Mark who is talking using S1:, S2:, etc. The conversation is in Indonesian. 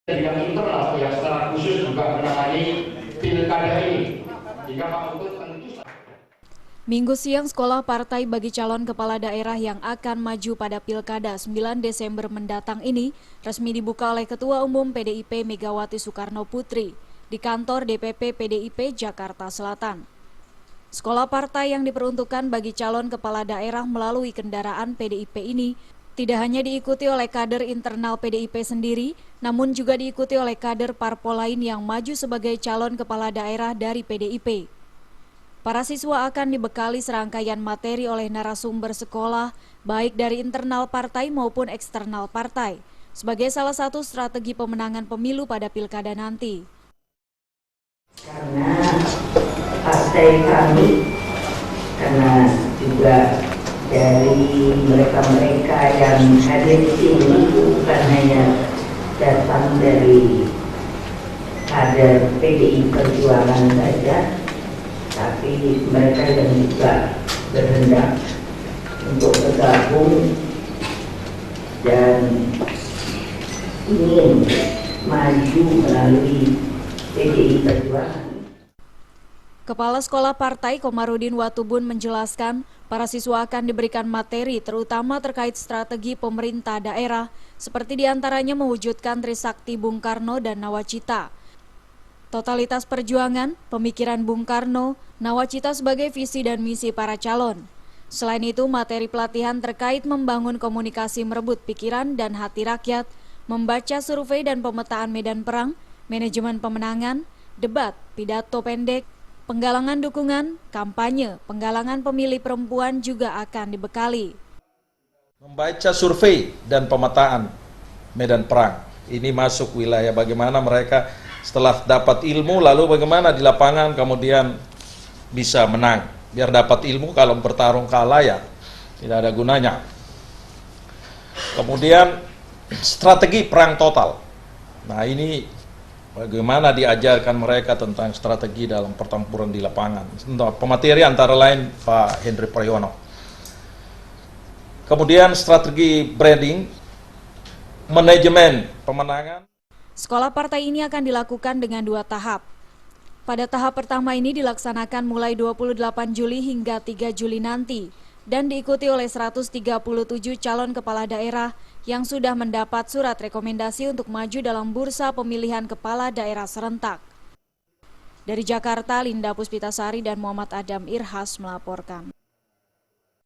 S1: Yang internal yang secara khusus juga menangani pilkada ini. Jika Pak Utut tentu.
S2: Minggu siang, sekolah partai bagi calon kepala daerah yang akan maju pada Pilkada 9 Desember mendatang ini resmi dibuka oleh Ketua Umum PDIP Megawati Soekarno Putri di kantor DPP PDIP Jakarta Selatan. Sekolah partai yang diperuntukkan bagi calon kepala daerah melalui kendaraan PDIP ini tidak hanya diikuti oleh kader internal PDIP sendiri, namun juga diikuti oleh kader parpol lain yang maju sebagai calon kepala daerah dari PDIP. Para siswa akan dibekali serangkaian materi oleh narasumber sekolah, baik dari internal partai maupun eksternal partai, sebagai salah satu strategi pemenangan pemilu pada pilkada nanti.
S3: Karena partai kami, karena juga dari mereka-mereka yang hadir di sini bukan hanya datang dari kader PDI Perjuangan saja, tapi mereka yang juga berhendak untuk bergabung dan ingin maju melalui PDI Perjuangan.
S2: Kepala Sekolah Partai Komarudin Watubun menjelaskan, para siswa akan diberikan materi terutama terkait strategi pemerintah daerah, seperti diantaranya mewujudkan Trisakti Bung Karno dan Nawacita. Totalitas perjuangan, pemikiran Bung Karno, Nawacita sebagai visi dan misi para calon. Selain itu, materi pelatihan terkait membangun komunikasi merebut pikiran dan hati rakyat, membaca survei dan pemetaan medan perang, manajemen pemenangan, debat, pidato pendek, penggalangan dukungan, kampanye, penggalangan pemilih perempuan juga akan dibekali.
S4: Membaca survei dan pemetaan medan perang. Ini masuk wilayah bagaimana mereka setelah dapat ilmu, lalu bagaimana di lapangan kemudian bisa menang. Biar dapat ilmu, kalau bertarung kalah ya tidak ada gunanya. Kemudian strategi perang total. Nah ini bagaimana diajarkan mereka tentang strategi dalam pertempuran di lapangan. Pemateri antara lain Pak Hendri Priyono. Kemudian strategi branding, manajemen pemenangan.
S2: Sekolah partai ini akan dilakukan dengan 2 tahap. Pada tahap pertama ini dilaksanakan mulai 28 Juli hingga 3 Juli nanti dan diikuti oleh 137 calon kepala daerah yang sudah mendapat surat rekomendasi untuk maju dalam bursa pemilihan kepala daerah serentak. Dari Jakarta, Linda Puspitasari dan Muhammad Adam Irhas melaporkan.